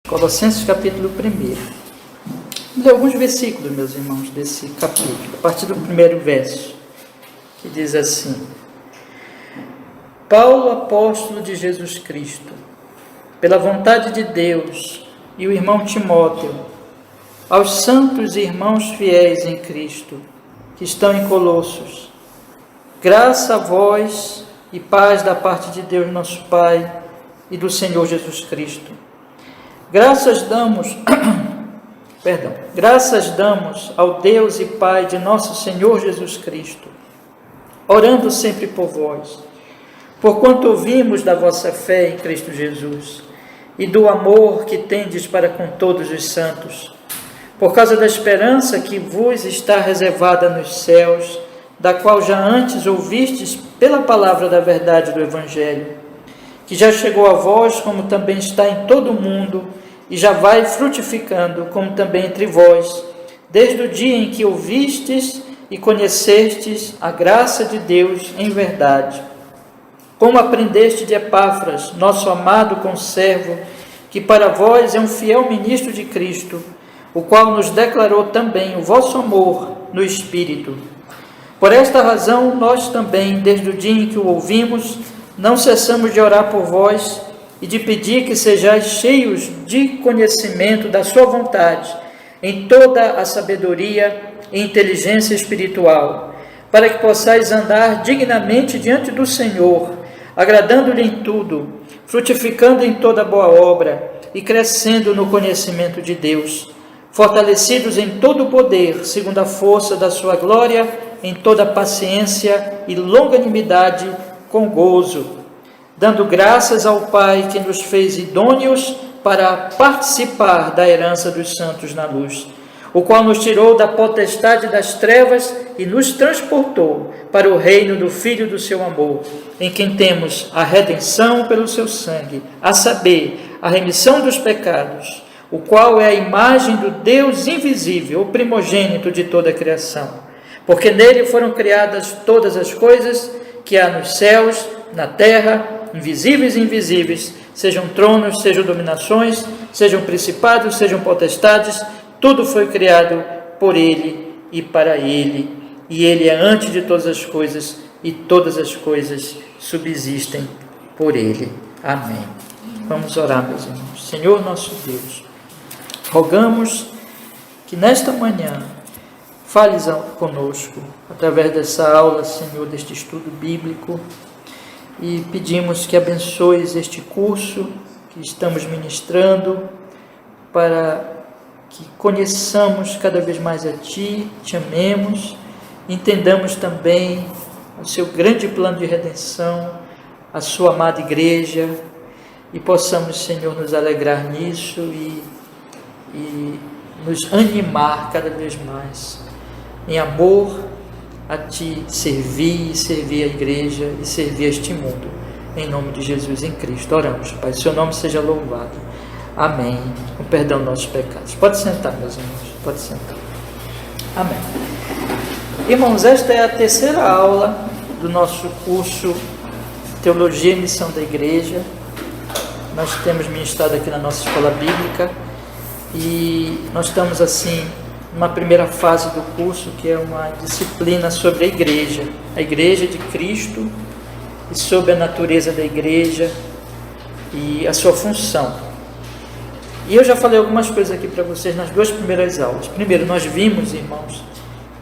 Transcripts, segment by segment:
Colossenses capítulo 1. Vou ler alguns versículos, meus irmãos, desse capítulo, a partir do primeiro verso, que diz assim: Paulo, apóstolo de Jesus Cristo, pela vontade de Deus, e o irmão Timóteo, aos santos irmãos fiéis em Cristo, que estão em Colossos, graça a vós e paz da parte de Deus nosso Pai e do Senhor Jesus Cristo. Graças damos ao Deus e Pai de nosso Senhor Jesus Cristo, orando sempre por vós, porquanto ouvimos da vossa fé em Cristo Jesus e do amor que tendes para com todos os santos, por causa da esperança que vos está reservada nos céus, da qual já antes ouvistes pela palavra da verdade do Evangelho, que já chegou a vós, como também está em todo o mundo, e já vai frutificando, como também entre vós, desde o dia em que ouvistes e conhecestes a graça de Deus em verdade. Como aprendeste de Epáfras, nosso amado conservo, que para vós é um fiel ministro de Cristo, o qual nos declarou também o vosso amor no Espírito. Por esta razão, nós também, desde o dia em que o ouvimos, não cessamos de orar por vós e de pedir que sejais cheios de conhecimento da sua vontade, em toda a sabedoria e inteligência espiritual, para que possais andar dignamente diante do Senhor, agradando-lhe em tudo, frutificando em toda boa obra e crescendo no conhecimento de Deus, fortalecidos em todo o poder, segundo a força da sua glória, em toda paciência e longanimidade, com gozo, dando graças ao Pai que nos fez idôneos para participar da herança dos santos na luz, o qual nos tirou da potestade das trevas e nos transportou para o reino do Filho do seu amor, em quem temos a redenção pelo seu sangue, a saber, a remissão dos pecados, o qual é a imagem do Deus invisível, o primogênito de toda a criação, porque nele foram criadas todas as coisas que há nos céus, na terra, invisíveis e invisíveis, sejam tronos, sejam dominações, sejam principados, sejam potestades, tudo foi criado por Ele e para Ele, e Ele é antes de todas as coisas, e todas as coisas subsistem por Ele. Amém. Vamos orar, meus irmãos. Senhor nosso Deus, rogamos que nesta manhã fales conosco, através dessa aula, Senhor, deste estudo bíblico, e pedimos que abençoes este curso que estamos ministrando, para que conheçamos cada vez mais a Ti, Te amemos, entendamos também o Seu grande plano de redenção, a Sua amada igreja, e possamos, Senhor, nos alegrar nisso e nos animar cada vez mais em amor a Ti, servir e servir a igreja e servir este mundo, em nome de Jesus em Cristo. Oramos, Pai, Seu nome seja louvado. Amém. Com perdão dos nossos pecados. Pode sentar, meus irmãos, pode sentar. Amém. Irmãos, esta é a terceira aula do nosso curso Teologia e Missão da Igreja. Nós temos ministrado aqui na nossa escola bíblica e nós estamos assim uma primeira fase do curso, que é uma disciplina sobre a igreja de Cristo, e sobre a natureza da igreja e a sua função. E eu já falei algumas coisas aqui para vocês nas duas primeiras aulas. Primeiro, nós vimos, irmãos,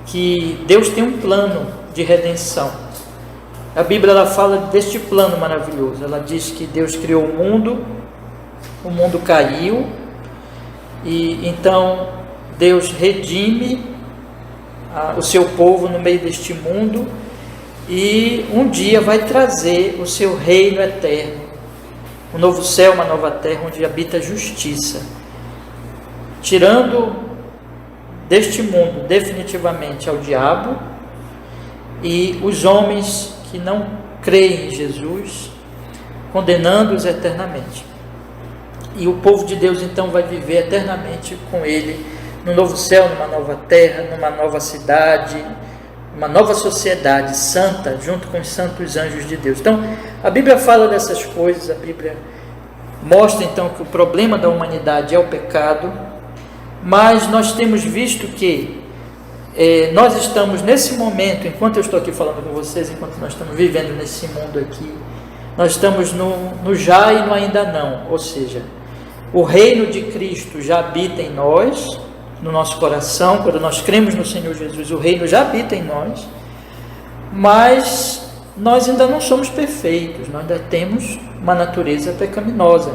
que Deus tem um plano de redenção. A Bíblia ela fala deste plano maravilhoso. Ela diz que Deus criou o mundo caiu, e então Deus redime o seu povo no meio deste mundo e um dia vai trazer o seu reino eterno, um novo céu, uma nova terra, onde habita a justiça, tirando deste mundo definitivamente ao diabo e os homens que não creem em Jesus, condenando-os eternamente. E o povo de Deus então vai viver eternamente com Ele, no novo céu, numa nova terra, numa nova cidade, uma nova sociedade santa, junto com os santos anjos de Deus. Então, a Bíblia fala dessas coisas, a Bíblia mostra então que o problema da humanidade é o pecado, mas nós temos visto que nós estamos nesse momento, enquanto eu estou aqui falando com vocês, enquanto nós estamos vivendo nesse mundo aqui, nós estamos no já e no ainda não, ou seja, o reino de Cristo já habita em nós, no nosso coração. Quando nós cremos no Senhor Jesus, o reino já habita em nós, mas nós ainda não somos perfeitos, nós ainda temos uma natureza pecaminosa.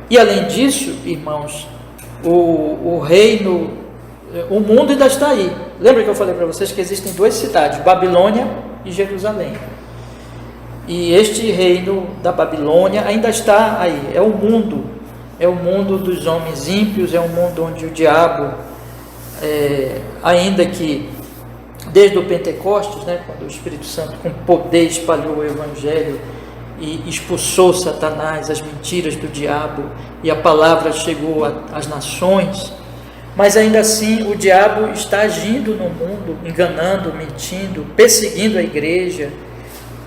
E além disso, irmãos, o reino, o mundo ainda está aí. Lembra que eu falei para vocês que existem duas cidades, Babilônia e Jerusalém? E este reino da Babilônia ainda está aí, é o mundo dos homens ímpios, é um mundo onde o diabo, ainda que desde o Pentecostes, né, quando o Espírito Santo com poder espalhou o Evangelho e expulsou Satanás, as mentiras do diabo, e a palavra chegou às nações, mas ainda assim o diabo está agindo no mundo, enganando, mentindo, perseguindo a igreja.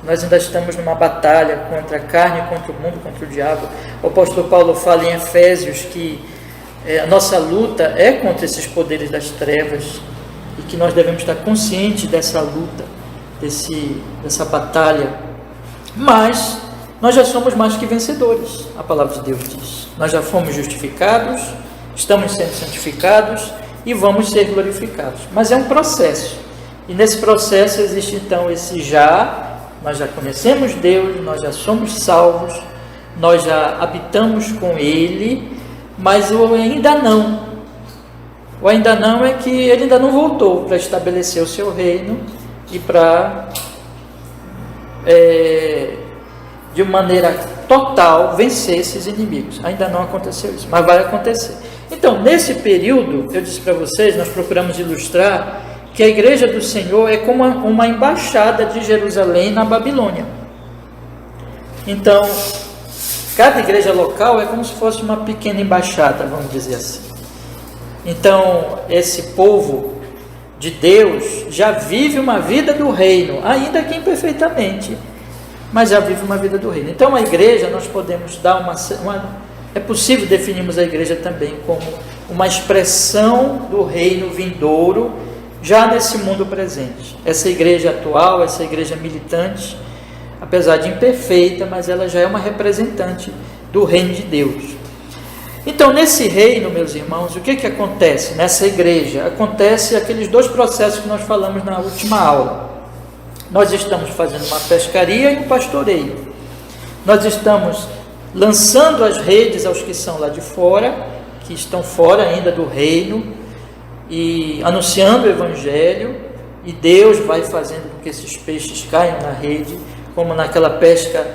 Nós ainda estamos numa batalha contra a carne, contra o mundo, contra o diabo. O apóstolo Paulo fala em Efésios que a nossa luta é contra esses poderes das trevas e que nós devemos estar conscientes dessa luta, dessa batalha. Mas nós já somos mais que vencedores, a palavra de Deus diz. Nós já fomos justificados, estamos sendo santificados e vamos ser glorificados. Mas é um processo, e nesse processo existe então esse já. Nós já conhecemos Deus, nós já somos salvos, nós já habitamos com Ele, mas o ainda não. O ainda não é que Ele ainda não voltou para estabelecer o seu reino e para, de maneira total, vencer esses inimigos. Ainda não aconteceu isso, mas vai acontecer. Então, nesse período, eu disse para vocês, nós procuramos ilustrar que a igreja do Senhor é como uma embaixada de Jerusalém na Babilônia. Então, cada igreja local é como se fosse uma pequena embaixada, vamos dizer assim. Então, esse povo de Deus já vive uma vida do reino, ainda que imperfeitamente, mas já vive uma vida do reino. Então, a igreja, nós podemos dar é possível definirmos a igreja também como uma expressão do reino vindouro, já nesse mundo presente. Essa igreja atual, essa igreja militante, apesar de imperfeita, mas ela já é uma representante do reino de Deus. Então, nesse reino, meus irmãos, o que acontece nessa igreja? Acontece aqueles dois processos que nós falamos na última aula. Nós estamos fazendo uma pescaria e um pastoreio. Nós estamos lançando as redes aos que são lá de fora, que estão fora ainda do reino, e anunciando o Evangelho, e Deus vai fazendo com que esses peixes caiam na rede, como naquela pesca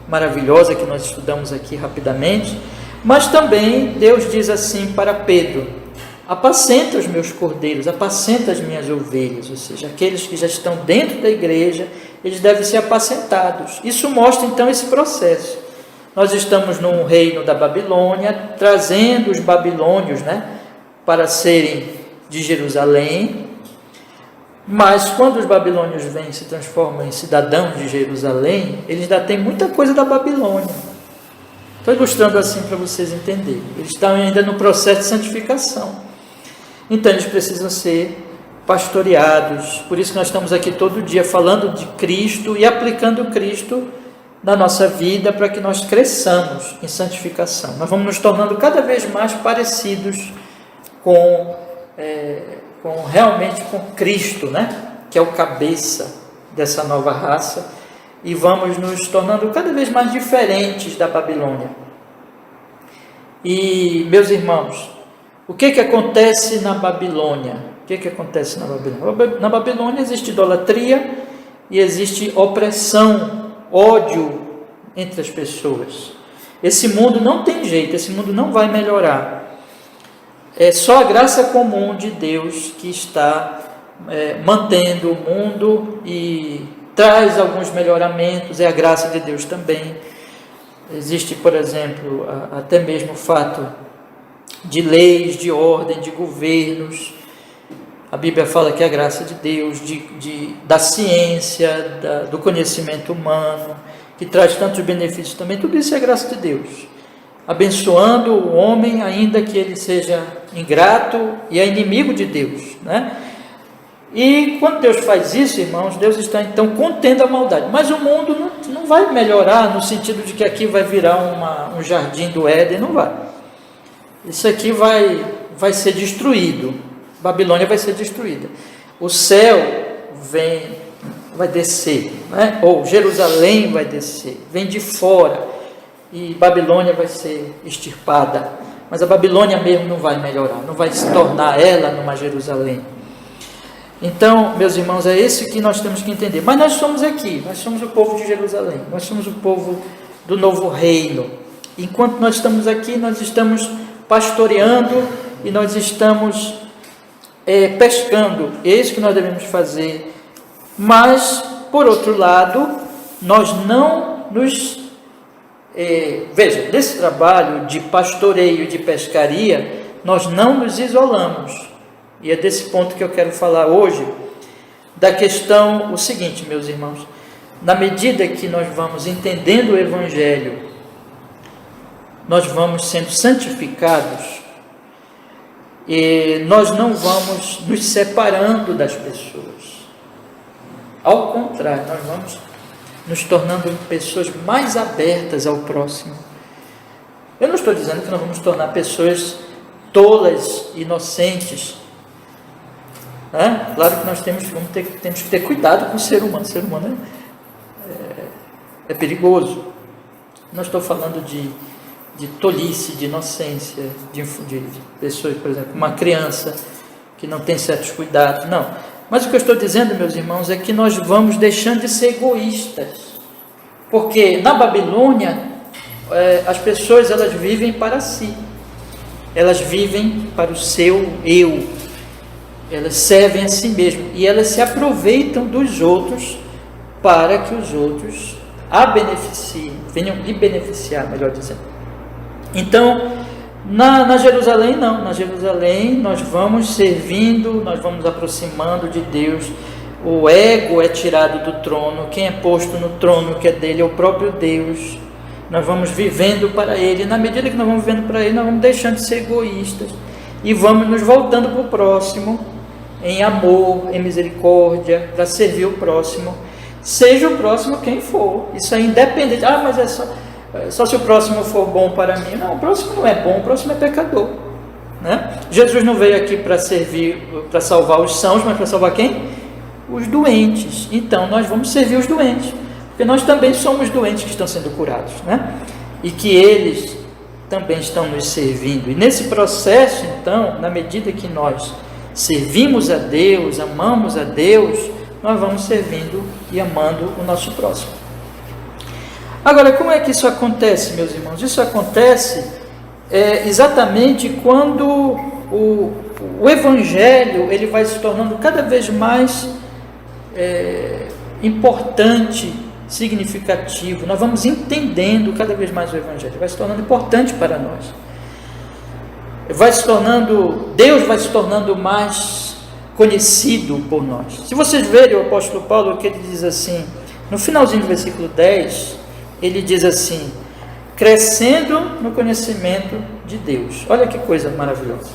maravilhosa que nós estudamos aqui rapidamente. Mas também Deus diz assim para Pedro: apacenta os meus cordeiros, apacenta as minhas ovelhas. Ou seja, aqueles que já estão dentro da igreja, eles devem ser apacentados. Isso mostra então esse processo. Nós estamos no reino da Babilônia, trazendo os babilônios, para serem de Jerusalém, mas quando os babilônios vêm e se transformam em cidadãos de Jerusalém, eles ainda têm muita coisa da Babilônia. Estou ilustrando assim para vocês entenderem. Eles estão ainda no processo de santificação, então eles precisam ser pastoreados. Por isso que nós estamos aqui todo dia falando de Cristo e aplicando Cristo na nossa vida, para que nós cresçamos em santificação. Nós vamos nos tornando cada vez mais parecidos realmente com Cristo, que é o cabeça dessa nova raça, e vamos nos tornando cada vez mais diferentes da Babilônia. E, meus irmãos, o que acontece na Babilônia? O que acontece na Babilônia? Na Babilônia existe idolatria e existe opressão, ódio entre as pessoas. Esse mundo não tem jeito, esse mundo não vai melhorar. É só a graça comum de Deus que está mantendo o mundo e traz alguns melhoramentos. É a graça de Deus também. Existe, por exemplo, até mesmo o fato de leis, de ordem, de governos. A Bíblia fala que é a graça de Deus, da ciência, do conhecimento humano, que que traz tantos benefícios também, tudo isso é graça de Deus, abençoando o homem, ainda que ele seja ingrato e é inimigo de Deus, né? E quando Deus faz isso, irmãos, Deus está então contendo a maldade, mas o mundo não vai melhorar no sentido de que aqui vai virar um jardim do Éden, não vai. Isso aqui vai ser destruído, Babilônia vai ser destruída, o céu vai descer, né? Ou Jerusalém vai descer, vem de fora, e Babilônia vai ser extirpada, mas a Babilônia mesmo não vai melhorar, não vai se tornar ela numa Jerusalém. Então, meus irmãos, é esse que nós temos que entender. Mas nós somos aqui, nós somos o povo de Jerusalém, nós somos o povo do novo reino. Enquanto nós estamos aqui, nós estamos pastoreando e nós estamos pescando. É isso que nós devemos fazer. Mas, por outro lado, nós não nos... veja, nesse trabalho de pastoreio e de pescaria, nós não nos isolamos. E é desse ponto que eu quero falar hoje, da questão, o seguinte, meus irmãos, na medida que nós vamos entendendo o Evangelho, nós vamos sendo santificados, e nós não vamos nos separando das pessoas. Ao contrário, nós vamos nos tornando pessoas mais abertas ao próximo. Eu não estou dizendo que nós vamos tornar pessoas tolas, inocentes. Claro que nós temos que ter cuidado com o ser humano. O ser humano é perigoso. Não estou falando de tolice, de inocência, de pessoas, por exemplo, uma criança que não tem certos cuidados, não. Mas o que eu estou dizendo, meus irmãos, é que nós vamos deixando de ser egoístas, porque na Babilônia as pessoas elas vivem para si, elas vivem para o seu eu, elas servem a si mesmas e elas se aproveitam dos outros para que os outros a beneficiem, venham lhe beneficiar, melhor dizendo. Então, na Jerusalém não, na Jerusalém nós vamos servindo, nós vamos aproximando de Deus, o ego é tirado do trono, quem é posto no trono que é dele é o próprio Deus, nós vamos vivendo para Ele, e na medida que nós vamos vivendo para Ele, nós vamos deixando de ser egoístas, e vamos nos voltando para o próximo, em amor, em misericórdia, para servir o próximo, seja o próximo quem for, isso é independente, mas é só se o próximo for bom para mim. Não, o próximo não é bom, o próximo é pecador, né? Jesus não veio aqui para servir, para salvar os sãos, mas para salvar quem? Os doentes. Então nós vamos servir os doentes, porque nós também somos doentes que estão sendo curados, né? E que eles também estão nos servindo, e nesse processo, então, na medida que nós servimos a Deus, amamos a Deus, nós vamos servindo e amando o nosso próximo. Agora, como é que isso acontece, meus irmãos? Isso acontece exatamente quando o Evangelho ele vai se tornando cada vez mais importante, significativo. Nós vamos entendendo cada vez mais o Evangelho, vai se tornando importante para nós. Deus vai se tornando mais conhecido por nós. Se vocês verem o apóstolo Paulo, que ele diz assim, no finalzinho do versículo 10, ele diz assim, crescendo no conhecimento de Deus. Olha que coisa maravilhosa.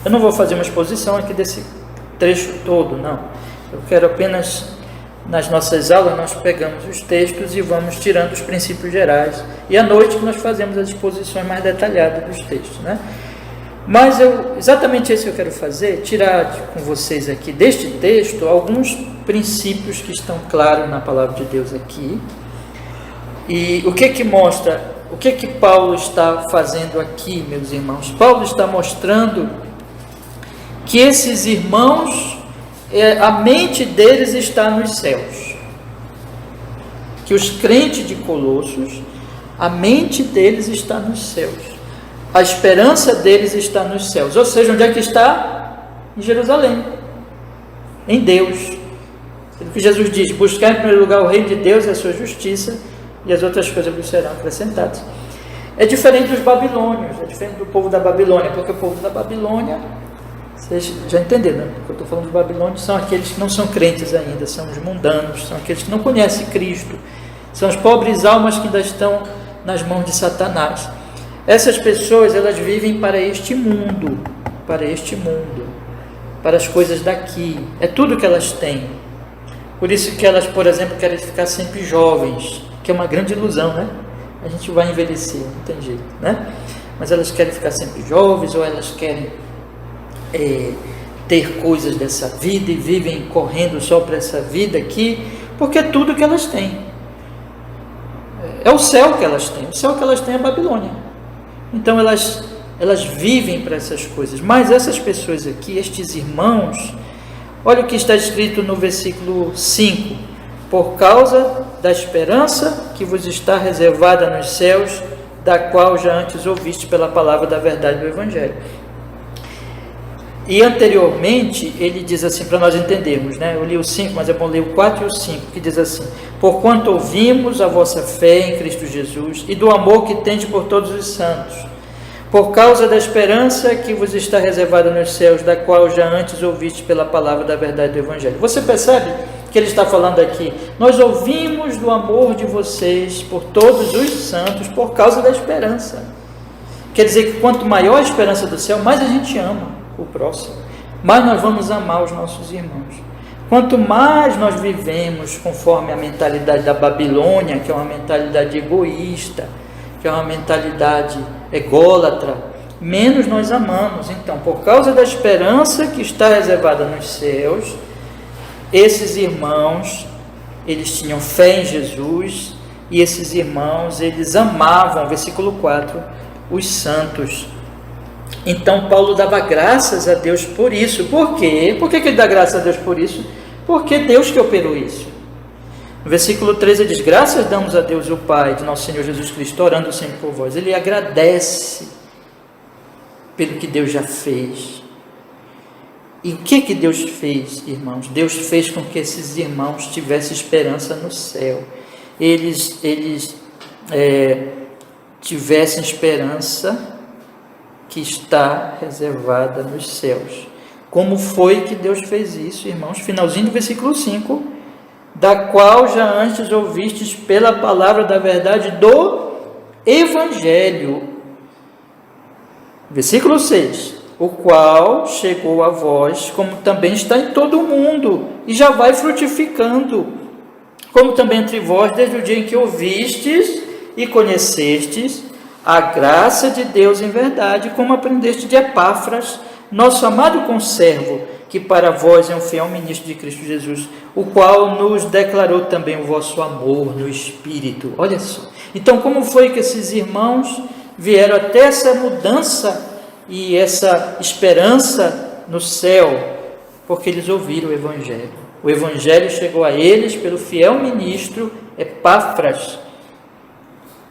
Eu não vou fazer uma exposição aqui desse trecho todo, não. Eu quero apenas, nas nossas aulas, nós pegamos os textos e vamos tirando os princípios gerais. E à noite nós fazemos as exposições mais detalhadas dos textos, né? Mas exatamente isso que eu quero fazer, tirar com vocês aqui deste texto alguns princípios que estão claros na palavra de Deus aqui. E o que mostra, o que Paulo está fazendo aqui, meus irmãos? Paulo está mostrando que esses irmãos, a mente deles está nos céus. Que os crentes de Colossos, a mente deles está nos céus. A esperança deles está nos céus. Ou seja, onde é que está? Em Jerusalém. Em Deus. O que Jesus diz, buscar em primeiro lugar o reino de Deus e a sua justiça, e as outras coisas vos serão acrescentadas. É diferente dos babilônios, é diferente do povo da Babilônia, porque o povo da Babilônia, vocês já entenderam, né? Porque eu estou falando dos babilônios, são aqueles que não são crentes ainda, são os mundanos, são aqueles que não conhecem Cristo, São as pobres almas que ainda estão nas mãos de Satanás. Essas pessoas, elas vivem para este mundo, para as coisas daqui. É tudo que elas têm. Por isso que elas, por exemplo, querem ficar sempre jovens, que é uma grande ilusão, né? A gente vai envelhecer, não tem jeito, né? Mas elas querem ficar sempre jovens, ou elas querem ter coisas dessa vida e vivem correndo só para essa vida aqui, porque é tudo que elas têm. É o céu que elas têm. O céu que elas têm é a Babilônia. Então elas vivem para essas coisas. Mas essas pessoas aqui, estes irmãos, olha o que está escrito no versículo 5: por causa da esperança que vos está reservada nos céus, da qual já antes ouviste pela palavra da verdade do Evangelho. E anteriormente, ele diz assim, para nós entendermos, né? Eu li o 5, mas é bom ler o 4 e o 5, que diz assim: porquanto ouvimos a vossa fé em Cristo Jesus, e do amor que tendes por todos os santos, por causa da esperança que vos está reservada nos céus, da qual já antes ouviste pela palavra da verdade do Evangelho. Você percebe que ele está falando aqui? Nós ouvimos do amor de vocês por todos os santos, por causa da esperança. Quer dizer que quanto maior a esperança do céu, mais a gente ama o próximo, mais nós vamos amar os nossos irmãos. Quanto mais nós vivemos conforme a mentalidade da Babilônia, que é uma mentalidade egoísta, que é uma mentalidade ególatra, menos nós amamos. Então, por causa da esperança que está reservada nos céus, esses irmãos, eles tinham fé em Jesus, e esses irmãos, eles amavam, versículo 4, os santos. Então Paulo dava graças a Deus por isso. Por quê? Por que ele dá graças a Deus por isso? Porque Deus que operou isso. No versículo 13 ele diz: graças damos a Deus o Pai de nosso Senhor Jesus Cristo, orando sempre por vós. Ele agradece pelo que Deus já fez. E o que Deus fez, irmãos? Deus fez com que esses irmãos tivessem esperança no céu. Eles tivessem esperança que está reservada nos céus. Como foi que Deus fez isso, irmãos? Finalzinho do versículo 5: da qual já antes ouvistes pela palavra da verdade do Evangelho. Versículo 6: o qual chegou a vós, como também está em todo o mundo, e já vai frutificando, como também entre vós, desde o dia em que ouvistes e conhecestes a graça de Deus em verdade, como aprendeste de Epáfras, nosso amado conservo, que para vós é um fiel ministro de Cristo Jesus, o qual nos declarou também o vosso amor no Espírito. Olha só. Então, como foi que esses irmãos vieram até essa mudança e essa esperança no céu? Porque eles ouviram o Evangelho. O Evangelho chegou a eles pelo fiel ministro Epáfras,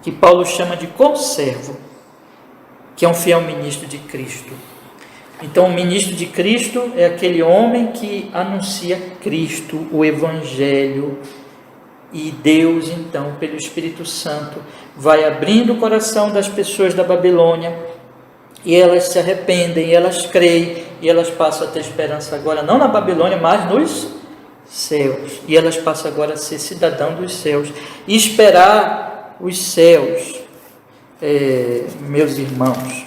que Paulo chama de conservo, que é um fiel ministro de Cristo. Então, o ministro de Cristo é aquele homem que anuncia Cristo, o Evangelho, e Deus, então, pelo Espírito Santo, vai abrindo o coração das pessoas da Babilônia, e elas se arrependem, e elas creem, e elas passam a ter esperança agora, não na Babilônia, mas nos céus. E elas passam agora a ser cidadãos dos céus, e esperar os céus, meus irmãos.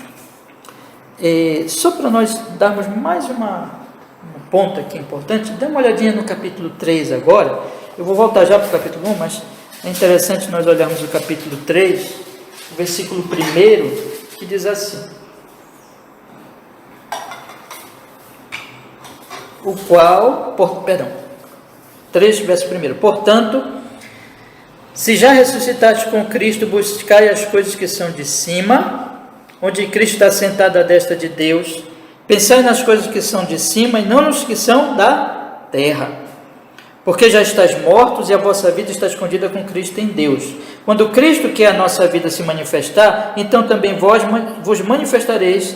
Só para nós darmos mais um ponto aqui importante, dê uma olhadinha no capítulo 3 agora. Eu vou voltar já para o capítulo 1, mas é interessante nós olharmos o capítulo 3, o versículo 1, que diz assim: o qual, 3, verso 1, portanto, se já ressuscitaste com Cristo, buscai as coisas que são de cima, onde Cristo está sentado à destra de Deus. Pensai nas coisas que são de cima e não nos que são da terra. Porque já estáis mortos e a vossa vida está escondida com Cristo em Deus. Quando Cristo, que é a nossa vida, se manifestar, então também vós vos manifestareis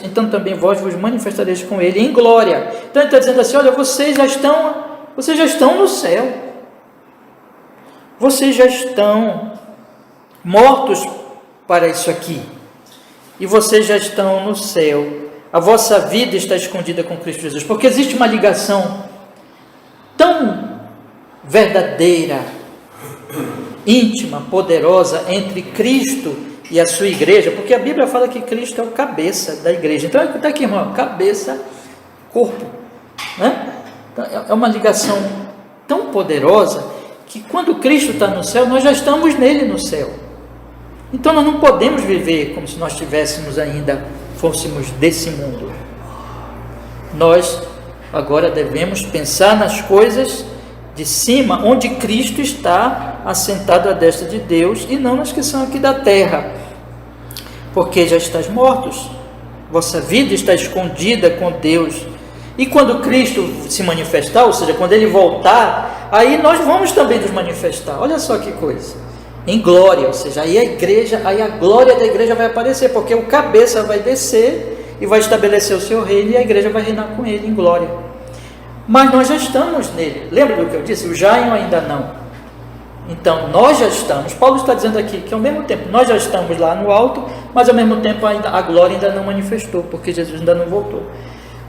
com Ele em glória. Então ele está dizendo assim: olha, vocês já estão no céu. Vocês já estão mortos para isso aqui, e vocês já estão no céu. A vossa vida está escondida com Cristo Jesus, porque existe uma ligação tão verdadeira íntima, poderosa entre Cristo e a sua igreja, porque a Bíblia fala que Cristo é o cabeça da igreja. Então está aqui, irmão, cabeça, corpo, né? É uma ligação tão poderosa que quando Cristo está no céu, nós já estamos nele no céu. Então nós não podemos viver como se nós fôssemos desse mundo. Nós agora devemos pensar nas coisas de cima, onde Cristo está assentado à destra de Deus, e não nas que são aqui da terra, porque já estás mortos, vossa vida está escondida com Deus, e quando Cristo se manifestar, ou seja, quando Ele voltar, aí nós vamos também nos manifestar. Olha só que coisa, em glória, ou seja, aí a glória da igreja vai aparecer, porque o cabeça vai descer e vai estabelecer o seu reino, e a igreja vai reinar com Ele em glória. Mas nós já estamos nele. Lembra do que eu disse? O Jairo ainda não. Então nós já estamos. Paulo está dizendo aqui que ao mesmo tempo nós já estamos lá no alto, mas ao mesmo tempo ainda a glória ainda não manifestou, porque Jesus ainda não voltou.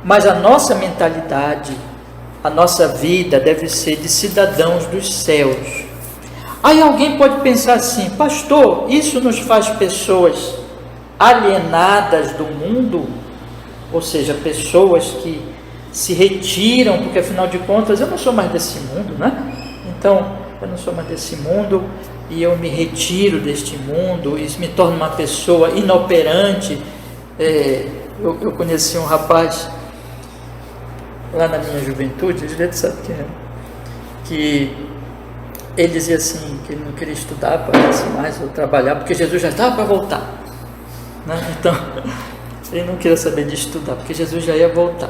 Mas a nossa mentalidade, a nossa vida deve ser de cidadãos dos céus. Aí alguém pode pensar assim: pastor, isso nos faz pessoas alienadas do mundo? Ou seja, pessoas que se retiram, porque afinal de contas eu não sou mais desse mundo, né? Então eu não sou mais desse mundo e eu me retiro deste mundo, isso me torna uma pessoa inoperante. Eu conheci um rapaz lá na minha juventude, a gente sabe quem é, que ele dizia assim, que ele não queria estudar para mais ou trabalhar, porque Jesus já estava para voltar, né? Então ele não queria saber de estudar, porque Jesus já ia voltar.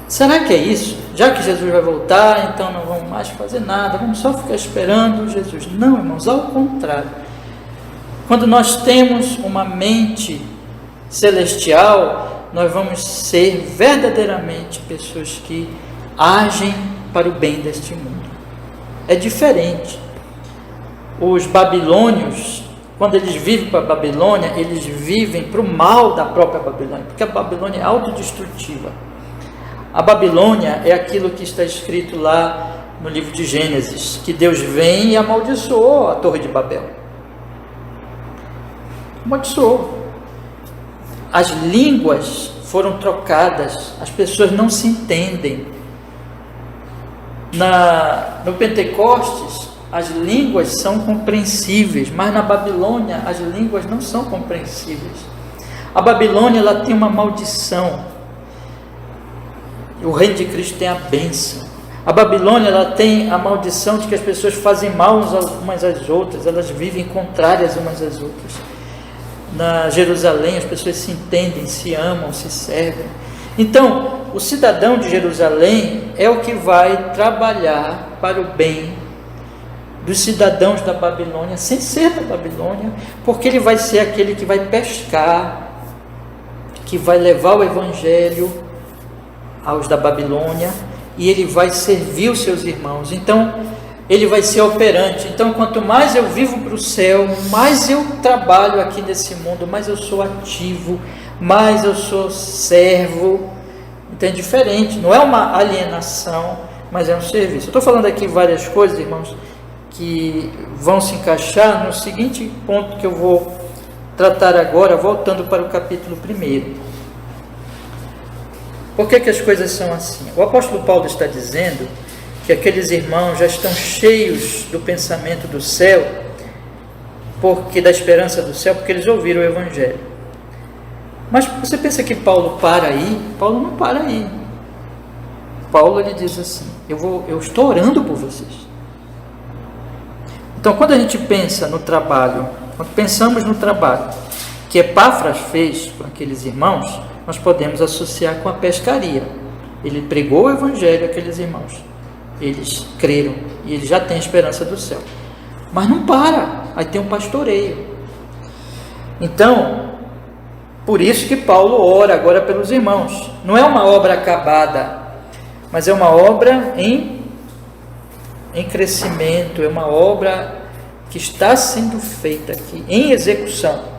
Será que é isso? Já que Jesus vai voltar, então não vamos mais fazer nada, vamos só ficar esperando Jesus? Não, irmãos, ao contrário. Quando nós temos uma mente celestial, nós vamos ser verdadeiramente pessoas que agem para o bem deste mundo. É diferente. Os babilônios, quando eles vivem para a Babilônia, eles vivem para o mal da própria Babilônia, porque a Babilônia é autodestrutiva. A Babilônia é aquilo que está escrito lá no livro de Gênesis, que Deus vem e amaldiçoou a Torre de Babel. Amaldiçoou. As línguas foram trocadas, as pessoas não se entendem. No Pentecostes, as línguas são compreensíveis, mas na Babilônia as línguas não são compreensíveis. A Babilônia, ela tem uma maldição. O reino de Cristo tem a bênção. A Babilônia, ela tem a maldição de que as pessoas fazem mal umas às outras, elas vivem contrárias umas às outras. Na Jerusalém, as pessoas se entendem, se amam, se servem. Então, o cidadão de Jerusalém é o que vai trabalhar para o bem dos cidadãos da Babilônia, sem ser da Babilônia, porque ele vai ser aquele que vai pescar, que vai levar o evangelho aos da Babilônia, e ele vai servir os seus irmãos. Então ele vai ser operante. Então quanto mais eu vivo para o céu, mais eu trabalho aqui nesse mundo, mais eu sou ativo, mais eu sou servo. Então é diferente, não é uma alienação, mas é um serviço. Eu estou falando aqui várias coisas, irmãos, que vão se encaixar no seguinte ponto que eu vou tratar agora, voltando para o capítulo 1. Por que as coisas são assim? O apóstolo Paulo está dizendo que aqueles irmãos já estão cheios do pensamento do céu, porque da esperança do céu, porque eles ouviram o evangelho. Mas você pensa que Paulo para aí? Paulo não para aí. Paulo, ele diz assim: eu estou orando por vocês. Então, quando a gente pensa no trabalho, quando pensamos no trabalho que Epáfras fez com aqueles irmãos, nós podemos associar com a pescaria. Ele pregou o evangelho àqueles irmãos, eles creram e ele já tem a esperança do céu. Mas não para, aí tem um pastoreio. Então, por isso que Paulo ora agora pelos irmãos. Não é uma obra acabada, mas é uma obra em crescimento, é uma obra que está sendo feita aqui, em execução.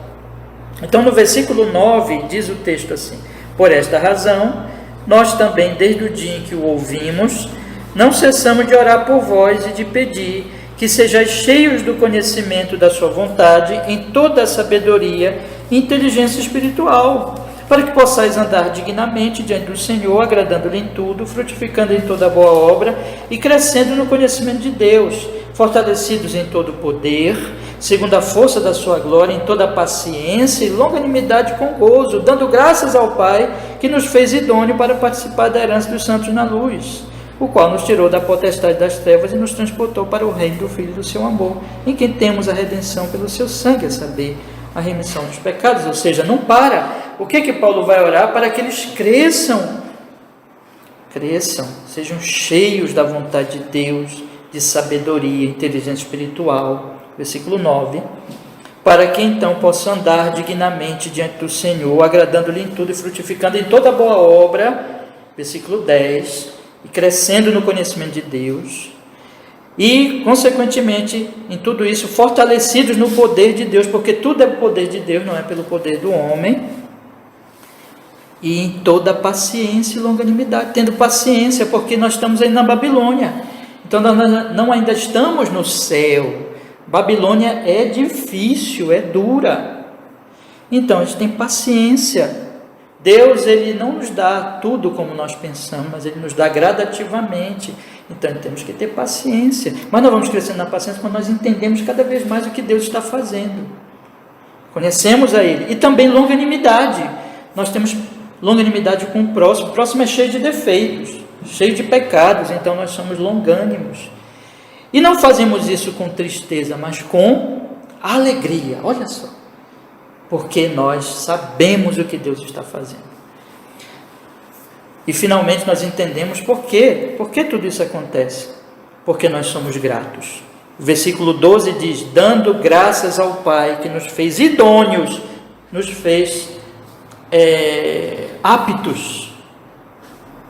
Então no versículo 9 diz o texto assim: por esta razão, nós também, desde o dia em que o ouvimos, não cessamos de orar por vós e de pedir que sejais cheios do conhecimento da sua vontade, em toda a sabedoria e inteligência espiritual, para que possais andar dignamente diante do Senhor, agradando-lhe em tudo, frutificando em toda boa obra e crescendo no conhecimento de Deus, fortalecidos em todo o poder, segundo a força da sua glória, em toda a paciência e longanimidade com gozo, dando graças ao Pai, que nos fez idôneo para participar da herança dos santos na luz, o qual nos tirou da potestade das trevas e nos transportou para o reino do Filho do seu amor, em quem temos a redenção pelo seu sangue, a saber, a remissão dos pecados. Ou seja, não para. O que Paulo vai orar? Para que eles cresçam, sejam cheios da vontade de Deus, de sabedoria, inteligência espiritual. Versículo 9. Para que então possam andar dignamente diante do Senhor, agradando-lhe em tudo e frutificando em toda boa obra. Versículo 10. E crescendo no conhecimento de Deus. E, consequentemente, em tudo isso, fortalecidos no poder de Deus, porque tudo é o poder de Deus, não é pelo poder do homem. E em toda paciência e longanimidade, tendo paciência, porque nós estamos aí na Babilônia. Então, nós não ainda estamos no céu. Babilônia é difícil, é dura. Então, a gente tem paciência. Deus, Ele não nos dá tudo como nós pensamos, mas Ele nos dá gradativamente. Então, temos que ter paciência. Mas nós vamos crescendo na paciência quando nós entendemos cada vez mais o que Deus está fazendo. Conhecemos a Ele. E também longanimidade. Nós temos longanimidade com o próximo. O próximo é cheio de defeitos, cheio de pecados. Então, nós somos longânimos. E não fazemos isso com tristeza, mas com alegria. Olha só. Porque nós sabemos o que Deus está fazendo. E finalmente nós entendemos por quê. Por que tudo isso acontece? Porque nós somos gratos. O versículo 12 diz: dando graças ao Pai que nos fez idôneos, nos fez aptos,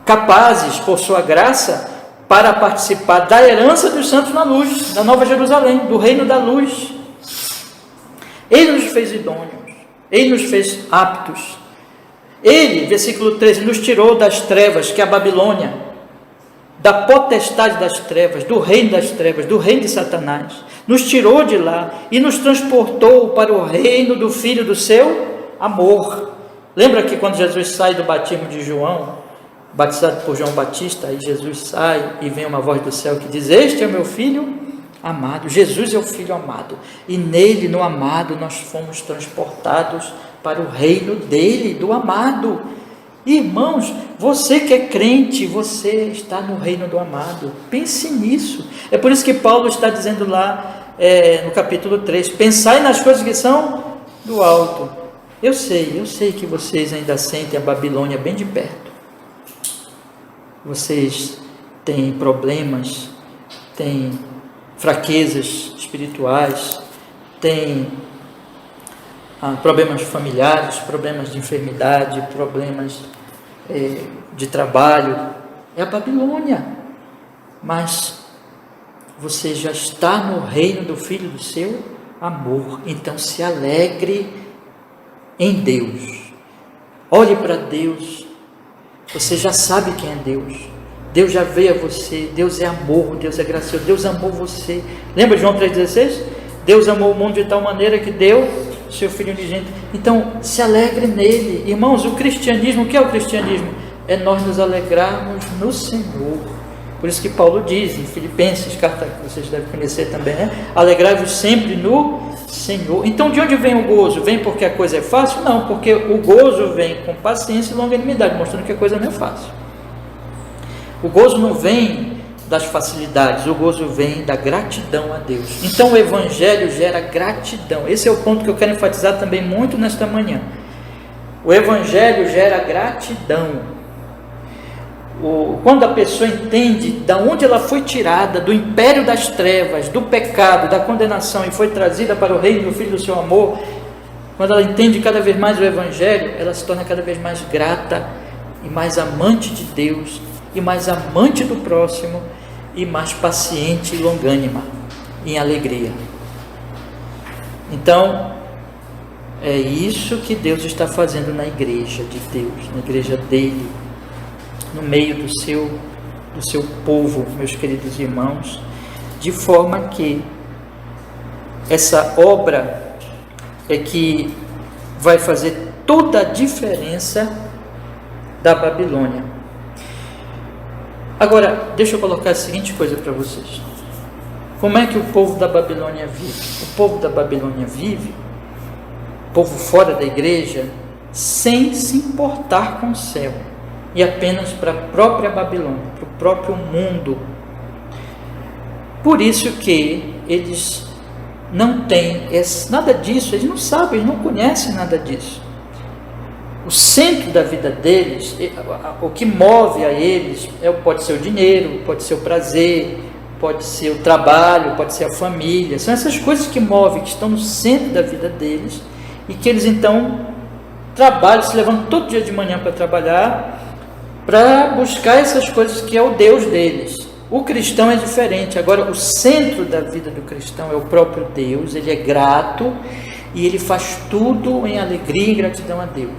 capazes por sua graça para participar da herança dos santos na luz, da Nova Jerusalém, do reino da luz. Ele nos fez idôneos, Ele nos fez aptos. Ele, versículo 13, nos tirou das trevas, que é a Babilônia, da potestade das trevas, do reino das trevas, do reino de Satanás. Nos tirou de lá e nos transportou para o reino do Filho do seu amor. Lembra que quando Jesus sai do batismo de João, batizado por João Batista, aí Jesus sai e vem uma voz do céu que diz: este é o meu Filho amado. Jesus é o Filho amado, e nele, no amado, nós fomos transportados para o reino dele, do amado. Irmãos, você que é crente, você está no reino do amado. Pense nisso. É por isso que Paulo está dizendo lá no capítulo 3, pensai nas coisas que são do alto. Eu sei que vocês ainda sentem a Babilônia bem de perto. Vocês têm problemas, têm fraquezas espirituais, têm problemas familiares, problemas de enfermidade, problemas de trabalho. É a Babilônia. Mas você já está no reino do Filho do seu amor. Então se alegre em Deus. Olhe para Deus. Você já sabe quem é Deus. Deus já veio a você. Deus é amor, Deus é gracioso. Deus amou você. Lembra de João 3,16? Deus amou o mundo de tal maneira que deu seu Filho unigênito. Então se alegre nele. Irmãos, o cristianismo, o que é o cristianismo? É nós nos alegrarmos no Senhor. Por isso que Paulo diz em Filipenses, carta que vocês devem conhecer também, né? Alegrai-vos sempre no Senhor. Então de onde vem o gozo? Vem porque a coisa é fácil? Não, porque o gozo vem com paciência e longanimidade, mostrando que a coisa não é fácil. O gozo não vem das facilidades, o gozo vem da gratidão a Deus. Então o Evangelho gera gratidão. Esse é o ponto que eu quero enfatizar também muito nesta manhã. O Evangelho gera gratidão. Quando a pessoa entende de onde ela foi tirada, do império das trevas, do pecado, da condenação, e foi trazida para o reino do Filho do seu amor, quando ela entende cada vez mais o Evangelho, ela se torna cada vez mais grata e mais amante de Deus, e mais amante do próximo, e mais paciente e longânima, em alegria. Então, é isso que Deus está fazendo na igreja de Deus, na igreja dele, no meio do seu povo, meus queridos irmãos. de forma que essa obra é que vai fazer toda a diferença da Babilônia. Agora, deixa eu colocar a seguinte coisa para vocês. Como é que o povo da Babilônia vive? O povo da Babilônia vive, o povo fora da igreja, sem se importar com o céu, e apenas para a própria Babilônia, para o próprio mundo. Por isso que eles não têm nada disso, eles não sabem, eles não conhecem nada disso. O centro da vida deles, o que move a eles, pode ser o dinheiro, pode ser o prazer, pode ser o trabalho, pode ser a família. São essas coisas que movem, que estão no centro da vida deles, e que eles então trabalham, se levantam todo dia de manhã para trabalhar, para buscar essas coisas que é o Deus deles. O cristão é diferente. Agora, o centro da vida do cristão é o próprio Deus. Ele é grato e ele faz tudo em alegria e gratidão a Deus.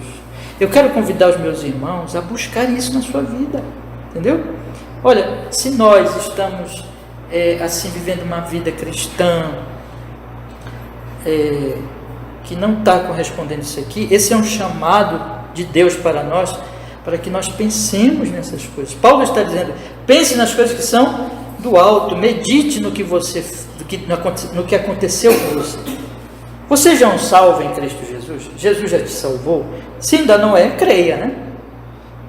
Eu quero convidar os meus irmãos a buscar isso na sua vida, entendeu? Olha, se nós estamos assim vivendo uma vida cristã que não está correspondendo a isso aqui, esse é um chamado de Deus para nós, para que nós pensemos nessas coisas. Paulo está dizendo, pense nas coisas que são do alto, medite no que aconteceu com você. Você já é um salvo em Cristo Jesus? Jesus já te salvou? Se ainda não é, creia, né?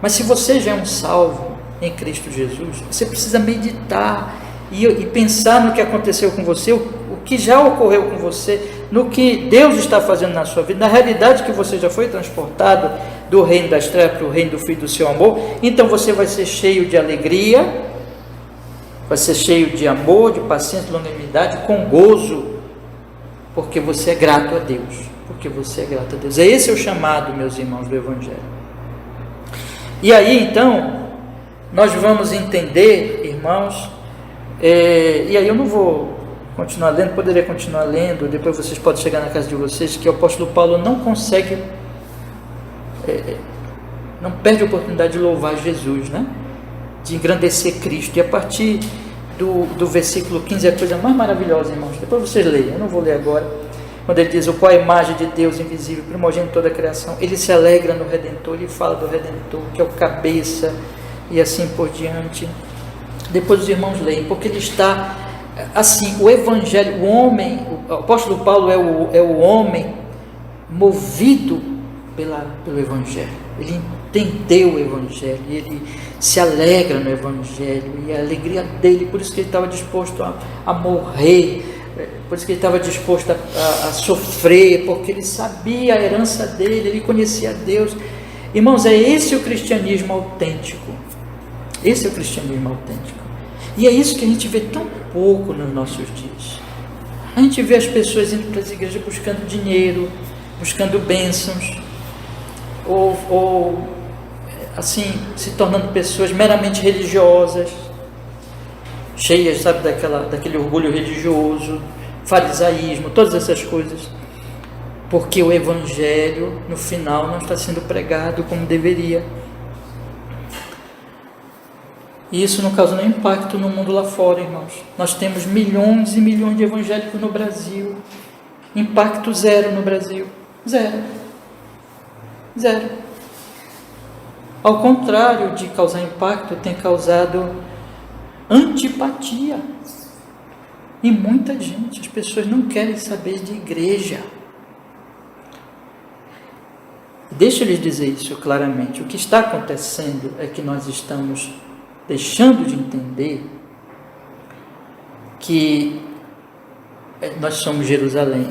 Mas se você já é um salvo em Cristo Jesus, você precisa meditar e pensar no que aconteceu com você, o que já ocorreu com você, no que Deus está fazendo na sua vida, na realidade que você já foi transportado do reino das trevas para o reino do Filho do seu amor. Então você vai ser cheio de alegria, vai ser cheio de amor, de paciência, de longanimidade, com gozo, porque você é grato a Deus, porque você é grato a Deus. Esse é o chamado, meus irmãos, do Evangelho. E aí então nós vamos entender, irmãos, e aí eu não vou continuar lendo, poderia continuar lendo, depois vocês podem chegar na casa de vocês, que o apóstolo Paulo não consegue, não perde a oportunidade de louvar Jesus, né? De engrandecer Cristo. E a partir do versículo 15 é a coisa mais maravilhosa, irmãos. Depois vocês leiam, eu não vou ler agora. Quando ele diz, o qual é a imagem de Deus invisível, primogênito de toda a criação, ele se alegra no Redentor, ele fala do Redentor, que é o cabeça, e assim por diante. Depois os irmãos leem, porque ele está assim, o Evangelho, o homem, o apóstolo Paulo é o homem movido pelo Evangelho. Ele entendeu o Evangelho, ele se alegra no Evangelho, e a alegria dele, por isso que ele estava disposto a morrer, por isso que ele estava disposto a sofrer, porque ele sabia a herança dele, ele conhecia Deus. Irmãos, é esse o cristianismo autêntico. Esse é o cristianismo autêntico. E é isso que a gente vê tão pouco nos nossos dias. A gente vê as pessoas indo para as igrejas buscando dinheiro, buscando bênçãos, ou assim, se tornando pessoas meramente religiosas, cheias, sabe, daquele orgulho religioso, farisaísmo, todas essas coisas, porque o Evangelho, no final, não está sendo pregado como deveria. E isso não causa nenhum impacto no mundo lá fora, irmãos. Nós temos milhões e milhões de evangélicos no Brasil. Impacto zero no Brasil. Zero. Ao contrário de causar impacto, tem causado antipatia. E muita gente, as pessoas não querem saber de igreja. Deixa eu lhes dizer isso claramente. O que está acontecendo é que nós estamos deixando de entender que nós somos Jerusalém.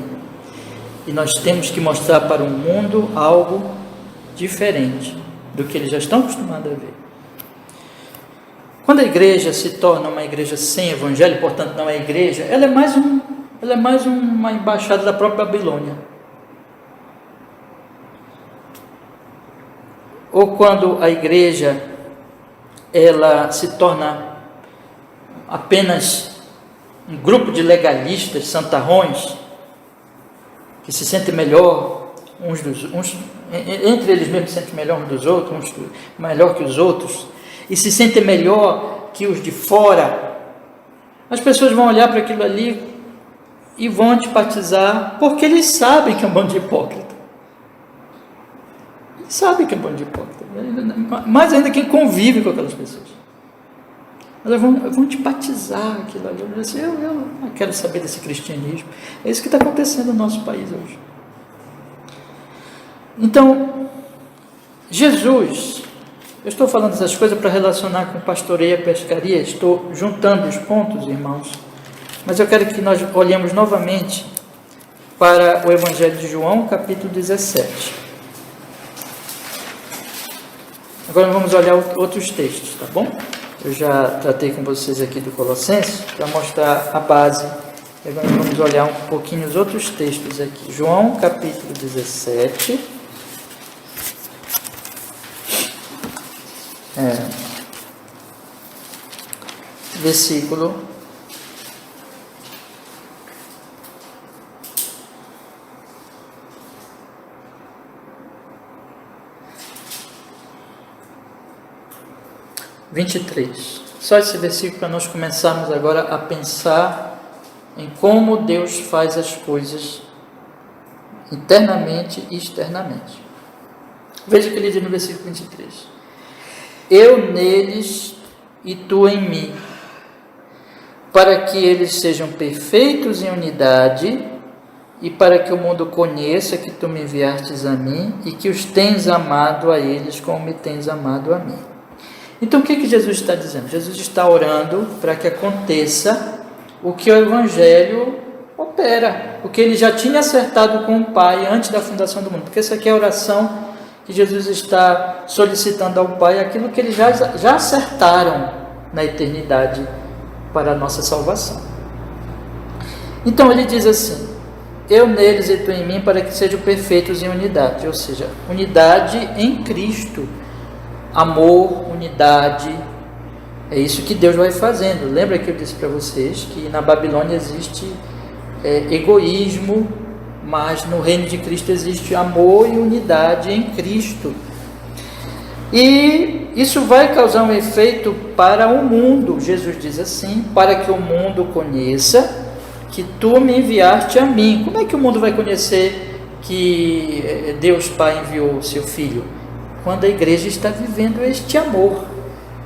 E nós temos que mostrar para o mundo algo diferente do que eles já estão acostumados a ver. Quando a igreja se torna uma igreja sem evangelho, portanto não é igreja, ela é mais uma embaixada da própria Babilônia. Ou quando a igreja ela se torna apenas um grupo de legalistas, santarrões, que se sentem melhor entre eles mesmos, se sentem melhor uns dos outros, uns melhor que os outros, e se sentem melhor que os de fora, As pessoas vão olhar para aquilo ali e vão antipatizar, porque eles sabem que é um bando de hipócrita. Eles sabem que é um bando de hipócrita. Mais ainda quem convive com aquelas pessoas. Elas vão antipatizar aquilo ali. Eu não quero saber desse cristianismo. É isso que está acontecendo no nosso país hoje. Então, Jesus, eu estou falando essas coisas para relacionar com pastoreio e pescaria, estou juntando os pontos, irmãos, mas eu quero que nós olhemos novamente para o Evangelho de João, capítulo 17. Agora vamos olhar outros textos, tá bom? Eu já tratei com vocês aqui do Colossenses, para mostrar a base. Agora vamos olhar um pouquinho os outros textos aqui. João, capítulo 17. Versículo 23. Só esse versículo para nós começarmos agora a pensar em como Deus faz as coisas internamente e externamente. Veja o que ele diz no versículo 23. Eu neles e tu em mim, para que eles sejam perfeitos em unidade e para que o mundo conheça que tu me enviastes a mim e que os tens amado a eles como me tens amado a mim. Então o que Jesus está dizendo? Jesus está orando para que aconteça o que o Evangelho opera, o que ele já tinha acertado com o Pai antes da fundação do mundo, porque essa aqui é a oração que Jesus está solicitando ao Pai, aquilo que eles já acertaram na eternidade para a nossa salvação. Então ele diz assim, eu neles e tu em mim, para que sejam perfeitos em unidade, ou seja, unidade em Cristo, amor, unidade, é isso que Deus vai fazendo. Lembra que eu disse para vocês que na Babilônia existe egoísmo, mas no reino de Cristo existe amor e unidade em Cristo. E isso vai causar um efeito para o mundo. Jesus diz assim, para que o mundo conheça que tu me enviaste a mim. Como é que o mundo vai conhecer que Deus Pai enviou o seu Filho? Quando a igreja está vivendo este amor,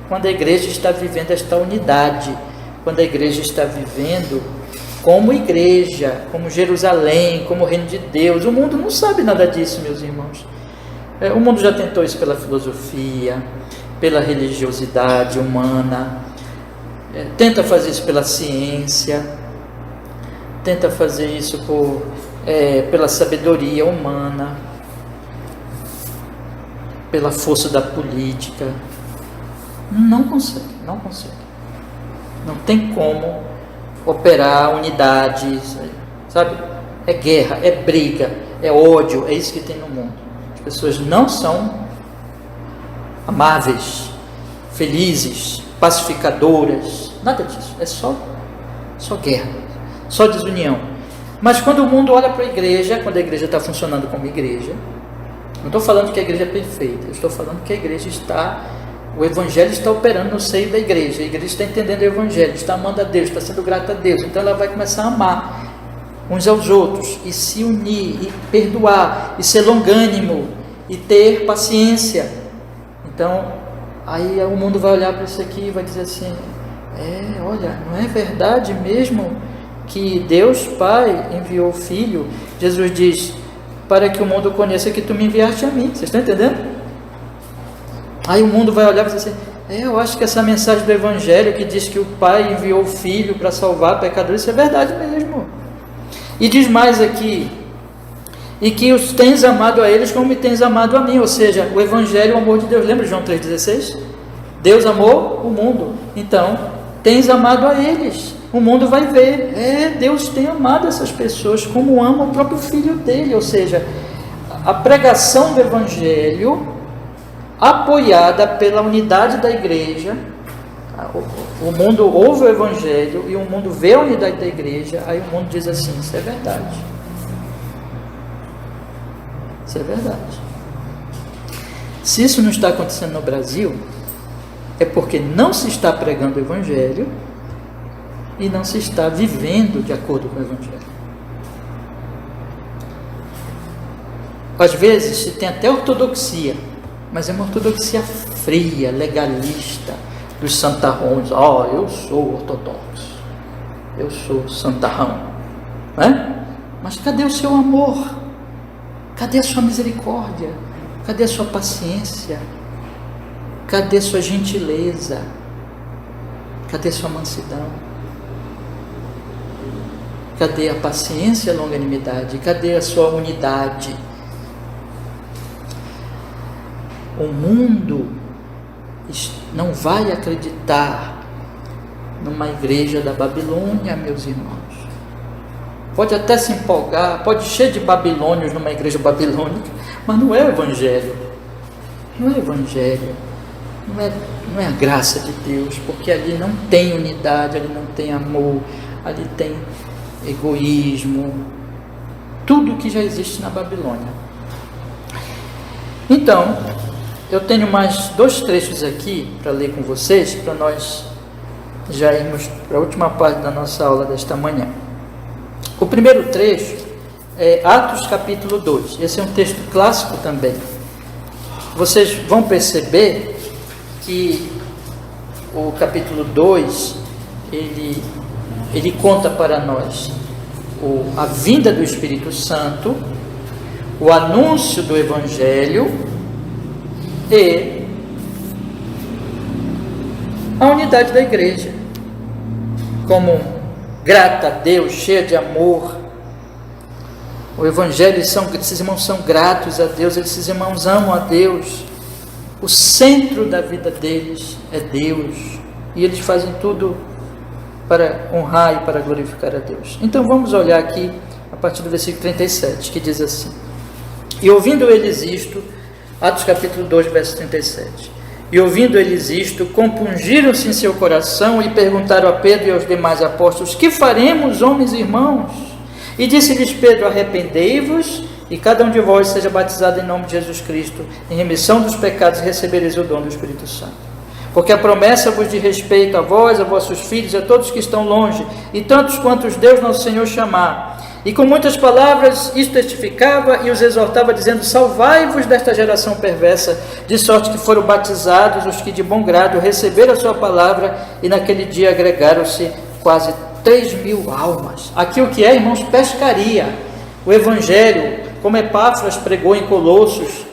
quando a igreja está vivendo esta unidade, quando a igreja está vivendo como igreja, como Jerusalém, como reino de Deus. O mundo não sabe nada disso, meus irmãos. O mundo já tentou isso pela filosofia, pela religiosidade humana, tenta fazer isso pela ciência, tenta fazer isso pela sabedoria humana, pela força da política. Não consegue. Não tem como operar unidade, sabe? É guerra, é briga, é ódio, é isso que tem no mundo. As pessoas não são amáveis, felizes, pacificadoras, nada disso. É só guerra, só desunião. Mas quando o mundo olha para a igreja, quando a igreja está funcionando como igreja, não estou falando que a igreja é perfeita, eu estou falando que a igreja o Evangelho está operando no seio da igreja, a igreja está entendendo o Evangelho, está amando a Deus, está sendo grata a Deus, então ela vai começar a amar uns aos outros, e se unir, e perdoar, e ser longânimo, e ter paciência. Então, aí o mundo vai olhar para isso aqui e vai dizer assim, olha, não é verdade mesmo que Deus Pai enviou o Filho? Jesus diz, para que o mundo conheça que tu me enviaste a mim. Vocês estão entendendo? Aí o mundo vai olhar e vai dizer assim, eu acho que essa mensagem do Evangelho que diz que o Pai enviou o Filho para salvar pecadores, isso é verdade mesmo. E diz mais aqui, e que os tens amado a eles como me tens amado a mim, ou seja, o Evangelho, o amor de Deus. Lembra de João 3,16? Deus amou o mundo, então tens amado a eles. O mundo vai ver, Deus tem amado essas pessoas como ama o próprio Filho dele, ou seja, a pregação do Evangelho apoiada pela unidade da igreja. O mundo ouve o Evangelho e o mundo vê a unidade da igreja, aí o mundo diz assim, isso é verdade. Isso é verdade. Se isso não está acontecendo no Brasil, é porque não se está pregando o Evangelho e não se está vivendo de acordo com o Evangelho. Às vezes se tem até ortodoxia, mas é uma ortodoxia fria, legalista, dos santarrões. Eu sou ortodoxo, eu sou santarrão, né? Mas cadê o seu amor? Cadê a sua misericórdia? Cadê a sua paciência? Cadê a sua gentileza? Cadê a sua mansidão? Cadê a paciência e a longanimidade? Cadê a sua unidade? O mundo não vai acreditar numa igreja da Babilônia, meus irmãos. Pode até se empolgar, pode cheio de babilônios numa igreja babilônica, mas não é o Evangelho. Não é o Evangelho. Não é a graça de Deus, porque ali não tem unidade, ali não tem amor, ali tem egoísmo, tudo que já existe na Babilônia. Então, eu tenho mais 2 trechos aqui para ler com vocês, para nós já irmos para a última parte da nossa aula desta manhã. O primeiro trecho é Atos capítulo 2, esse é um texto clássico também. Vocês vão perceber que o capítulo 2, ele conta para nós a vinda do Espírito Santo, o anúncio do Evangelho e a unidade da igreja, como grata a Deus, cheia de amor. O Evangelho, esses irmãos são gratos a Deus, esses irmãos amam a Deus, o centro da vida deles é Deus, e eles fazem tudo para honrar e para glorificar a Deus. Então vamos olhar aqui a partir do versículo 37, que diz assim: e ouvindo eles isto, Atos capítulo 2, verso 37, e ouvindo eles isto, compungiram-se em seu coração e perguntaram a Pedro e aos demais apóstolos: que faremos, homens e irmãos? E disse-lhes Pedro: arrependei-vos e cada um de vós seja batizado em nome de Jesus Cristo, em remissão dos pecados, e recebereis o dom do Espírito Santo. Porque a promessa vos diz respeito a vós, a vossos filhos, a todos que estão longe, e tantos quantos Deus nosso Senhor chamar. E com muitas palavras isto testificava e os exortava, dizendo: salvai-vos desta geração perversa. De sorte que foram batizados os que de bom grado receberam a sua palavra, e naquele dia agregaram-se quase 3.000 almas. Aqui o que é, irmãos? Pescaria. O Evangelho, como Epáfras pregou em Colossos,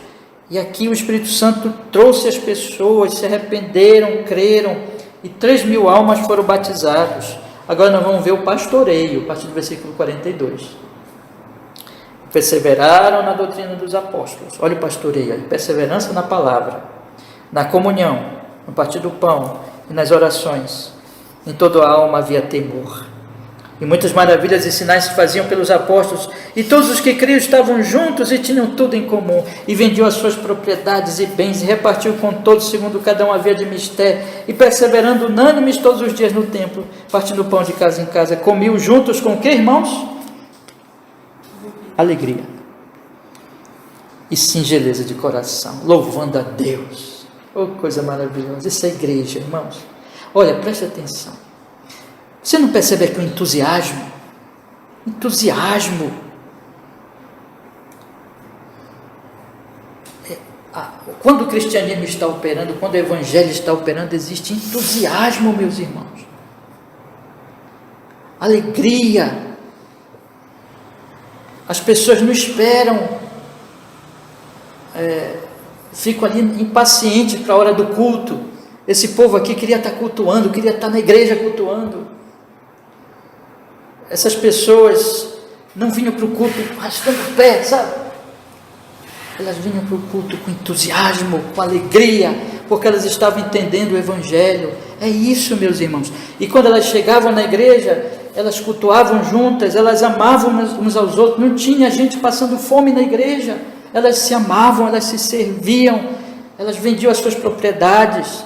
e aqui o Espírito Santo trouxe as pessoas, se arrependeram, creram, e 3.000 almas foram batizados. Agora nós vamos ver o pastoreio, a partir do versículo 42. Perseveraram na doutrina dos apóstolos. Olha o pastoreio aí: perseverança na palavra, na comunhão, no partir do pão e nas orações. Em toda a alma havia temor. E muitas maravilhas e sinais se faziam pelos apóstolos, e todos os que criam estavam juntos e tinham tudo em comum, e vendiam as suas propriedades e bens, e repartiam com todos, segundo cada um havia de mister, e perseverando unânimes todos os dias no templo, partindo o pão de casa em casa, comiam juntos com o que, irmãos? Alegria e singeleza de coração, louvando a Deus. Oh, coisa maravilhosa! Isso é igreja, irmãos. Olha, preste atenção. Você não percebe aqui o entusiasmo? Quando o cristianismo está operando, quando o Evangelho está operando, existe entusiasmo, meus irmãos. Alegria. As pessoas não esperam, ficam ali impacientes para a hora do culto. Esse povo aqui queria estar cultuando, queria estar na igreja cultuando. Essas pessoas não vinham para o culto arrastando o pé, sabe? Elas vinham para o culto com entusiasmo, com alegria, porque elas estavam entendendo o Evangelho. É isso, meus irmãos. E quando elas chegavam na igreja, elas cultuavam juntas, elas amavam uns aos outros. Não tinha gente passando fome na igreja. Elas se amavam, elas se serviam, elas vendiam as suas propriedades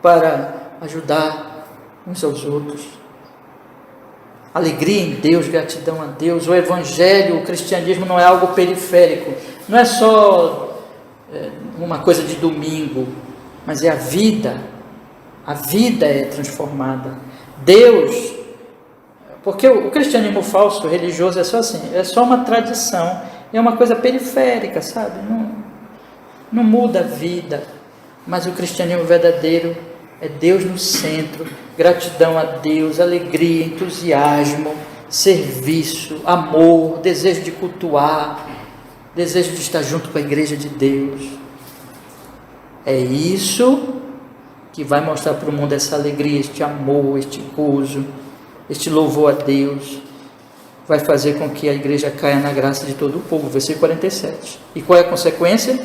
para ajudar uns aos outros. Alegria em Deus, gratidão a Deus. O Evangelho, o cristianismo não é algo periférico, não é só uma coisa de domingo, mas é a vida é transformada, Deus, porque o cristianismo falso, religioso, é só assim, é só uma tradição, é uma coisa periférica, sabe? Não muda a vida, mas o cristianismo verdadeiro é Deus no centro, gratidão a Deus, alegria, entusiasmo, serviço, amor, desejo de cultuar, desejo de estar junto com a igreja de Deus. É isso que vai mostrar para o mundo essa alegria, este amor, este gozo, este louvor a Deus. Vai fazer com que a igreja caia na graça de todo o povo. Versículo 47. E qual é a consequência?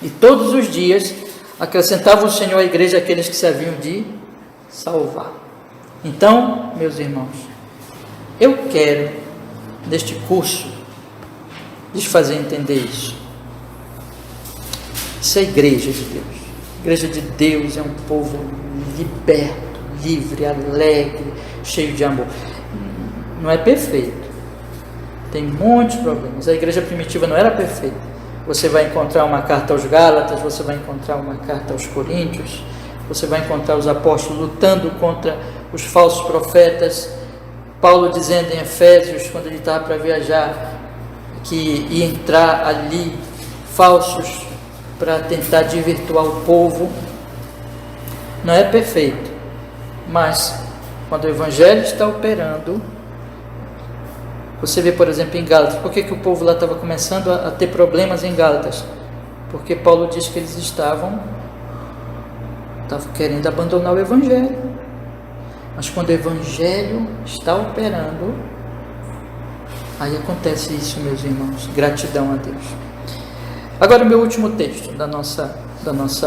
E todos os dias acrescentava o Senhor à igreja aqueles que se haviam de salvar. Então, meus irmãos, eu quero, neste curso, lhes fazer entender isso. Isso é a igreja de Deus. A igreja de Deus é um povo liberto, livre, alegre, cheio de amor. Não é perfeito. Tem muitos problemas. A igreja primitiva não era perfeita. Você vai encontrar uma carta aos Gálatas, você vai encontrar uma carta aos Coríntios, você vai encontrar os apóstolos lutando contra os falsos profetas. Paulo dizendo em Efésios, quando ele estava para viajar, que ia entrar ali falsos para tentar desvirtuar o povo. Não é perfeito, mas quando o evangelho está operando, você vê, por exemplo, em Gálatas, por que o povo lá estava começando a ter problemas em Gálatas? Porque Paulo diz que eles estavam querendo abandonar o evangelho. Mas quando o evangelho está operando, aí acontece isso, meus irmãos. Gratidão a Deus. Agora o meu último texto da nossa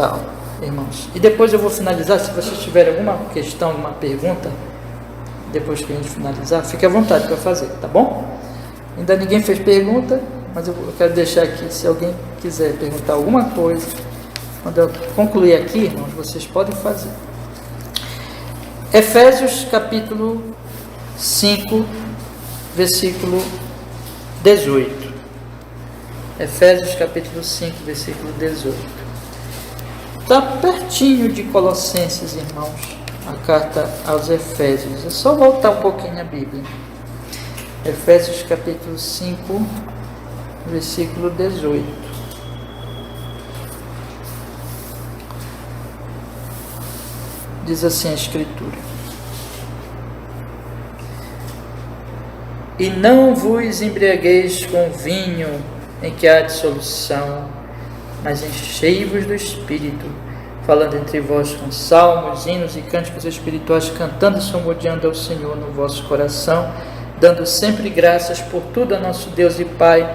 aula, irmãos. E depois eu vou finalizar. Se vocês tiverem alguma questão, alguma pergunta, depois que a gente finalizar, fique à vontade para fazer, tá bom? Ainda ninguém fez pergunta, mas eu quero deixar aqui, se alguém quiser perguntar alguma coisa, quando eu concluir aqui, irmãos, vocês podem fazer. Efésios capítulo 5, versículo 18. Efésios capítulo 5, versículo 18. Está pertinho de Colossenses, irmãos, a carta aos Efésios. É só voltar um pouquinho na Bíblia. Efésios capítulo 5, versículo 18. Diz assim a Escritura: E não vos embriagueis com vinho em que há dissolução, mas enchei-vos do Espírito, falando entre vós com salmos, hinos e cânticos espirituais, cantando e salmodiando ao Senhor no vosso coração, dando sempre graças por tudo a nosso Deus e Pai,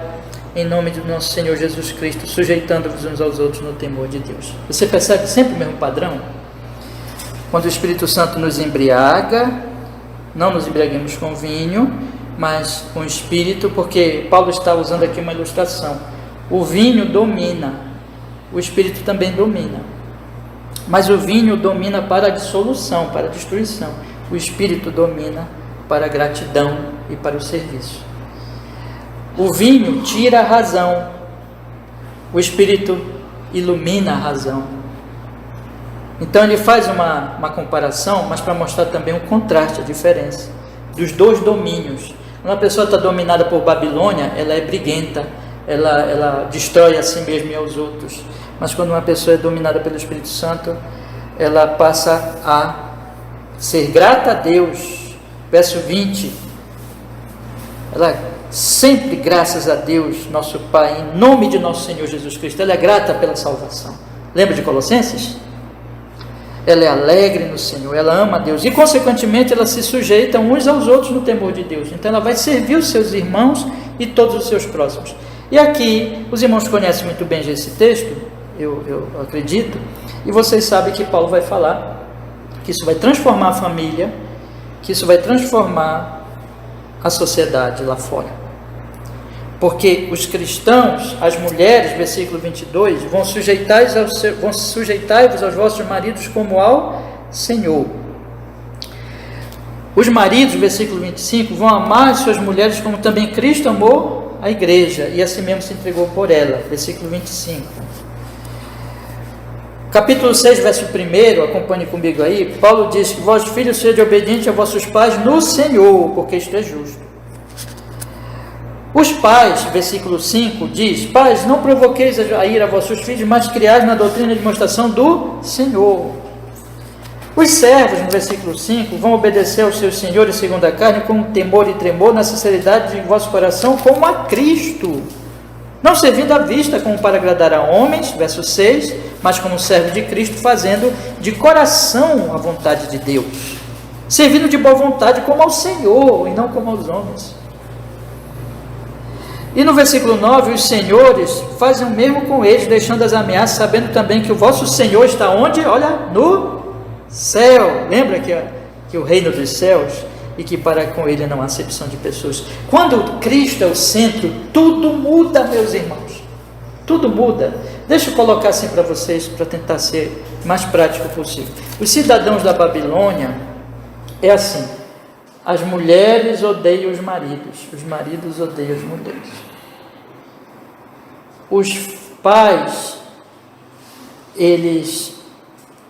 em nome do nosso Senhor Jesus Cristo, sujeitando-vos uns aos outros no temor de Deus. Você percebe sempre o mesmo padrão? Quando o Espírito Santo nos embriaga, não nos embriaguemos com vinho, mas com o Espírito, porque Paulo está usando aqui uma ilustração. O vinho domina, o Espírito também domina. Mas o vinho domina para a dissolução, para a destruição. O Espírito domina para a gratidão e para o serviço. O vinho tira a razão, o Espírito ilumina a razão. Então ele faz uma comparação, mas para mostrar também o contraste, a diferença dos dois domínios. Quando a pessoa está dominada por Babilônia, ela é briguenta, ela destrói a si mesma e aos outros. Mas quando uma pessoa é dominada pelo Espírito Santo, ela passa a ser grata a Deus. Verso 20, ela sempre graças a Deus, nosso Pai, em nome de nosso Senhor Jesus Cristo. Ela é grata pela salvação. Lembra de Colossenses? Ela é alegre no Senhor, ela ama a Deus e consequentemente ela se sujeita uns aos outros no temor de Deus. Então ela vai servir os seus irmãos e todos os seus próximos. E aqui, os irmãos conhecem muito bem esse texto, eu acredito, e vocês sabem que Paulo vai falar que isso vai transformar a família, que isso vai transformar a sociedade lá fora. Porque os cristãos, as mulheres, versículo 22, vão sujeitar-vos aos vossos maridos como ao Senhor. Os maridos, versículo 25, vão amar as suas mulheres como também Cristo amou a igreja e assim mesmo se entregou por ela. Versículo 25. Capítulo 6, verso 1, acompanhe comigo aí. Paulo diz que vós, filhos, sede obedientes a vossos pais no Senhor, porque isto é justo. Os pais, versículo 5, diz: pais, não provoqueis a ira a vossos filhos, mas criais na doutrina e demonstração do Senhor. Os servos, no versículo 5, vão obedecer aos seus senhores segundo a carne, com temor e tremor, na sinceridade de vosso coração, como a Cristo, não servindo à vista como para agradar a homens, verso 6, mas como servo de Cristo, fazendo de coração a vontade de Deus, servindo de boa vontade como ao Senhor e não como aos homens. E no versículo 9, os senhores fazem o mesmo com eles, deixando as ameaças, sabendo também que o vosso Senhor está onde? Olha, no céu. Lembra que o reino dos céus, e que para com ele não há acepção de pessoas. Quando Cristo é o centro, tudo muda, meus irmãos. Tudo muda. Deixa eu colocar assim para vocês, para tentar ser mais prático possível. Os cidadãos da Babilônia é assim: as mulheres odeiam os maridos odeiam as mulheres. Os pais, eles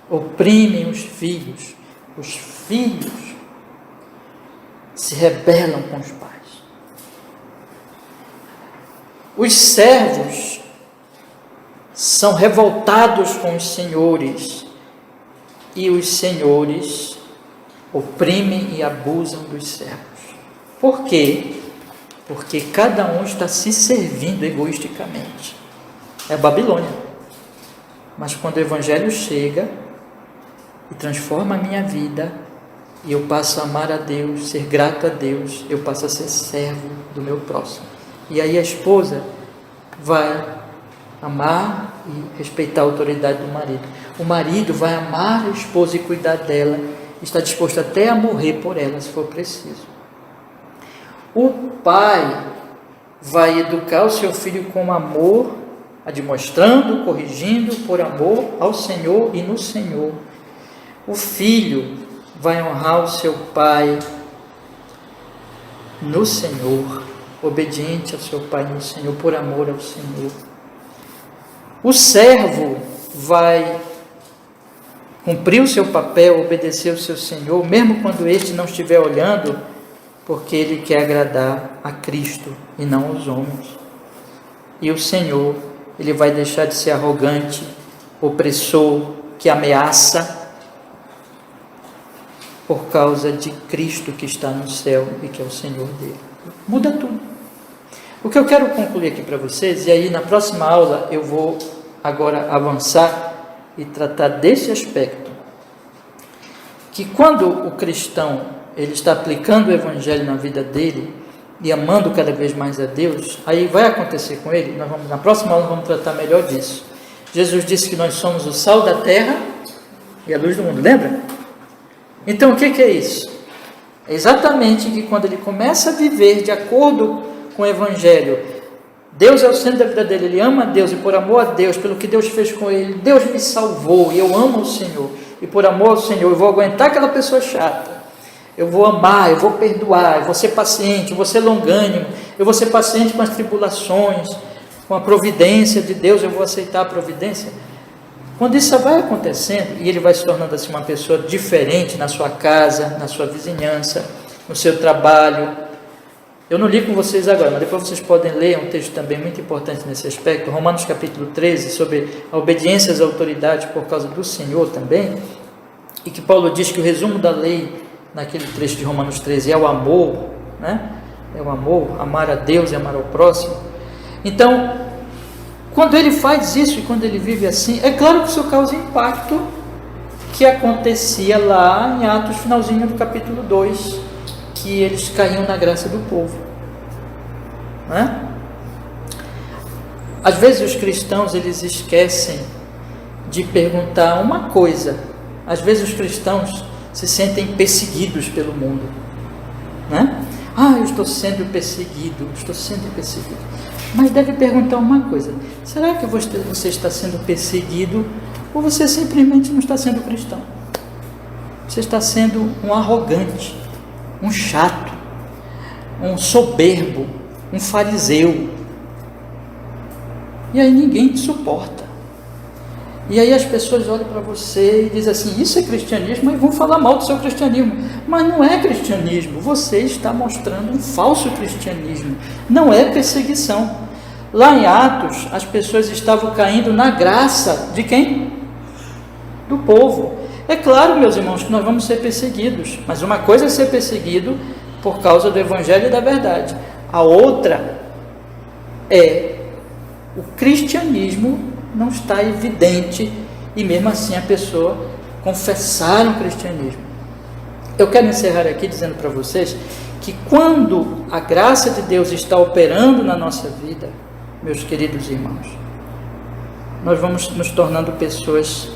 oprimem os filhos se rebelam com os pais. Os servos são revoltados com os senhores, e os senhores oprimem e abusam dos servos. Por quê? Porque cada um está se servindo egoisticamente. É a Babilônia. Mas quando o Evangelho chega e transforma a minha vida, e eu passo a amar a Deus, ser grato a Deus, eu passo a ser servo do meu próximo. E aí a esposa vai amar e respeitar a autoridade do marido. O marido vai amar a esposa e cuidar dela, está disposto até a morrer por ela, se for preciso. O pai vai educar o seu filho com amor, admoestando, corrigindo, por amor ao Senhor e no Senhor. O filho vai honrar o seu pai no Senhor, obediente ao seu pai no Senhor, por amor ao Senhor. O servo vai cumprir o seu papel, obedecer ao seu Senhor, mesmo quando este não estiver olhando, porque ele quer agradar a Cristo e não aos homens. E o Senhor, ele vai deixar de ser arrogante, opressor, que ameaça, por causa de Cristo que está no céu e que é o Senhor dele. Muda tudo. O que eu quero concluir aqui para vocês, e aí na próxima aula eu vou agora avançar e tratar desse aspecto, que quando o cristão ele está aplicando o Evangelho na vida dele e amando cada vez mais a Deus, aí vai acontecer com ele, na próxima aula vamos tratar melhor disso. Jesus disse que nós somos o sal da terra e a luz do mundo, lembra? Então o que é isso? É exatamente que quando ele começa a viver de acordo com o Evangelho, Deus é o centro da vida dele, ele ama a Deus, e por amor a Deus, pelo que Deus fez com ele, Deus me salvou, e eu amo o Senhor, e por amor ao Senhor, eu vou aguentar aquela pessoa chata, eu vou amar, eu vou perdoar, eu vou ser paciente, eu vou ser longânimo, eu vou ser paciente com as tribulações, com a providência de Deus, eu vou aceitar a providência. Quando isso vai acontecendo, e ele vai se tornando assim uma pessoa diferente na sua casa, na sua vizinhança, no seu trabalho. Eu não li com vocês agora, mas depois vocês podem ler, é um texto também muito importante nesse aspecto, Romanos capítulo 13, sobre a obediência às autoridades por causa do Senhor também, e que Paulo diz que o resumo da lei, naquele trecho de Romanos 13, é o amor, né? É o amor, amar a Deus e amar ao próximo. Então, quando ele faz isso e quando ele vive assim, é claro que isso causa impacto que acontecia lá em Atos, finalzinho do capítulo 2, que eles caíam na graça do povo, né? Às vezes os cristãos eles esquecem de perguntar uma coisa. Às vezes os cristãos se sentem perseguidos pelo mundo, né? Eu estou sendo perseguido, mas deve perguntar uma coisa: será que você está sendo perseguido ou você simplesmente não está sendo cristão? Você está sendo um arrogante, um chato, um soberbo, um fariseu, e aí ninguém te suporta. E aí as pessoas olham para você e dizem assim, isso é cristianismo, e vão falar mal do seu cristianismo. Mas não é cristianismo, você está mostrando um falso cristianismo, não é perseguição. Lá em Atos, as pessoas estavam caindo na graça de quem? Do povo. É claro, meus irmãos, que nós vamos ser perseguidos, mas uma coisa é ser perseguido por causa do evangelho e da verdade, a outra é o cristianismo não está evidente e mesmo assim a pessoa confessar o cristianismo. Eu quero encerrar aqui dizendo para vocês que quando a graça de Deus está operando na nossa vida, meus queridos irmãos, nós vamos nos tornando pessoas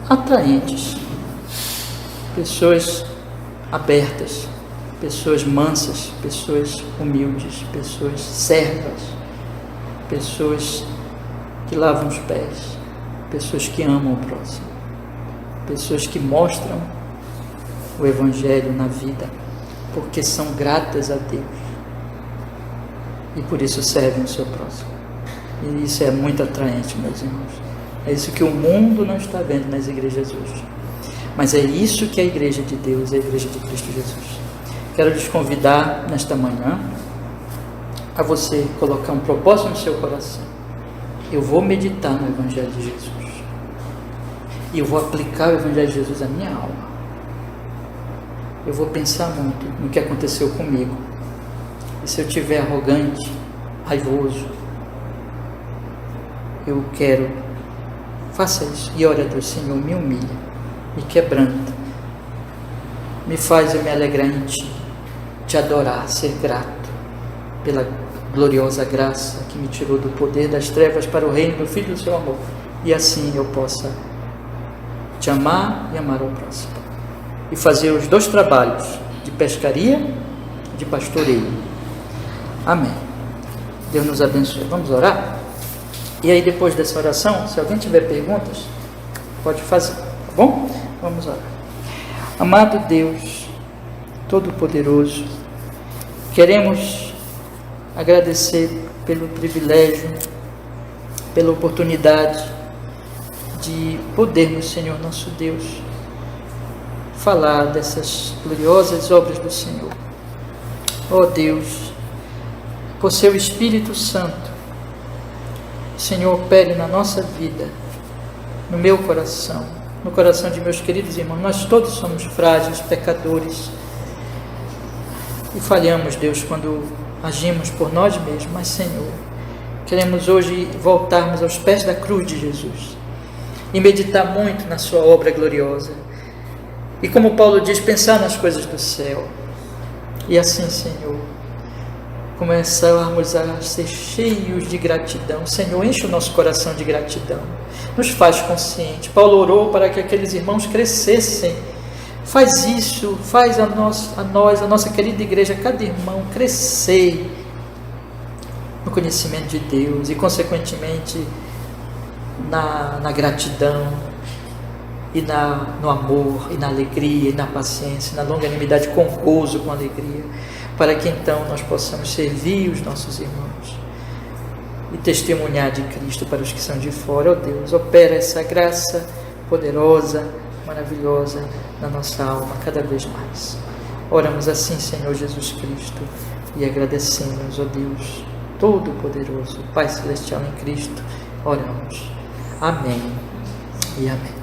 atraentes, pessoas abertas, pessoas mansas, pessoas humildes, pessoas servas, pessoas que lavam os pés, pessoas que amam o próximo, pessoas que mostram o evangelho na vida, porque são gratas a Deus e por isso servem o seu próximo. E isso é muito atraente, meus irmãos. É isso que o mundo não está vendo nas igrejas hoje, mas é isso que a igreja de Deus, a igreja de Cristo Jesus. Quero lhes convidar nesta manhã a você colocar um propósito no seu coração. Eu vou meditar no evangelho de Jesus e eu vou aplicar o evangelho de Jesus à minha alma. Eu vou pensar muito no que aconteceu comigo, e se eu estiver arrogante, raivoso, eu quero, faça isso e ore a Deus, Senhor, me humilha, me quebranta, me faz eu me alegrar em Ti, Te adorar, ser grato pela gloriosa graça que me tirou do poder das trevas para o reino do Filho do Seu amor, e assim eu possa Te amar e amar ao próximo, e fazer os dois trabalhos, de pescaria e de pastoreio. Amém. Deus nos abençoe. Vamos orar? E aí depois dessa oração, se alguém tiver perguntas, pode fazer, tá bom? Vamos orar. Amado Deus Todo-Poderoso, queremos agradecer pelo privilégio, pela oportunidade de podermos, Senhor nosso Deus, falar dessas gloriosas obras do Senhor. Ó Deus, por Seu Espírito Santo, Senhor, opere na nossa vida, no meu coração, no coração de meus queridos irmãos. Nós todos somos frágeis, pecadores, e falhamos, Deus, quando agimos por nós mesmos, mas, Senhor, queremos hoje voltarmos aos pés da cruz de Jesus e meditar muito na Sua obra gloriosa, e como Paulo diz, pensar nas coisas do céu, e assim, Senhor, começarmos a ser cheios de gratidão. Senhor, enche o nosso coração de gratidão, nos faz consciente. Paulo orou para que aqueles irmãos crescessem. Faz isso, faz a nossa querida igreja, cada irmão crescer no conhecimento de Deus e consequentemente na gratidão e no amor e na alegria e na paciência, na longanimidade, com gozo, com alegria, para que então nós possamos servir os nossos irmãos e testemunhar de Cristo para os que são de fora. Ó Deus, opera essa graça poderosa, maravilhosa na nossa alma cada vez mais. Oramos assim, Senhor Jesus Cristo, e agradecemos, ó Deus Todo-Poderoso, Pai Celestial em Cristo, oramos. Amém e amém.